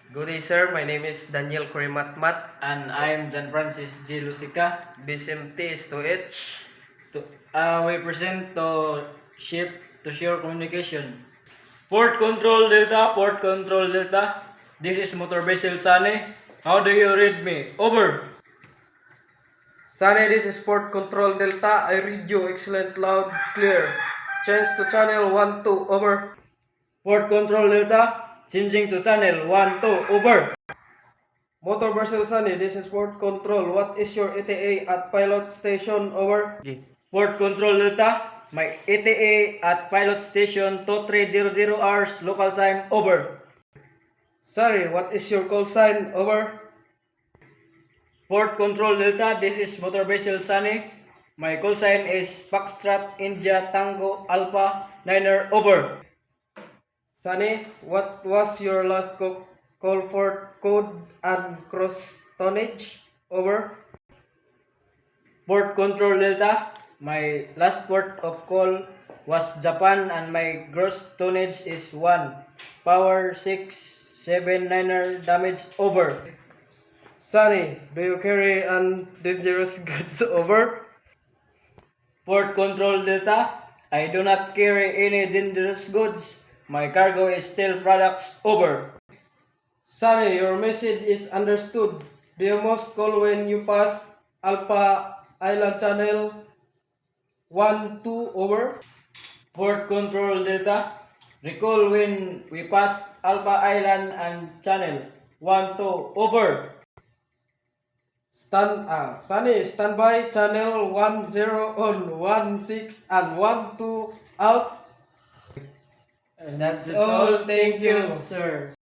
Good day, sir. My name is Daniel Kurimatmat. And I am John Francis G. Lusica. BSMT is to H. We present to ship to shore communication. Port control Delta, port control Delta. This is motor vessel Sunny. How do you read me? Over. Sunny, this is Port Control Delta. I read you excellent, loud, clear. Change to channel 1, 2, over. Port control Delta. Changing to channel 1, 2, over. Motor vessel Sunny, this is Port Control. What is your ETA at pilot station, over? Port control Delta. My ETA at pilot station 2300 hours local time, over. Sunny, what is your call sign, over? Port control Delta, this is motor vessel Sunny. My call sign is Foxtrot India Tango Alpha Niner, over. Sunny, what was your last call for code and cross tonnage, over? Port control Delta, my last port of call was Japan and my gross tonnage is 1. Power 679er damage, over. Sunny, do you carry an dangerous goods, over? Port control Delta, I do not carry any dangerous goods. My cargo is still products, over. Sunny, your message is understood. Do you must call when you pass Alpha Island Channel 1, 2, over? Port control Delta, recall when we pass Alpha Island and channel 1, 2, over. Sunny, standby, channel 10 on, 16 and 12 out. And that's all. Thank you. sir.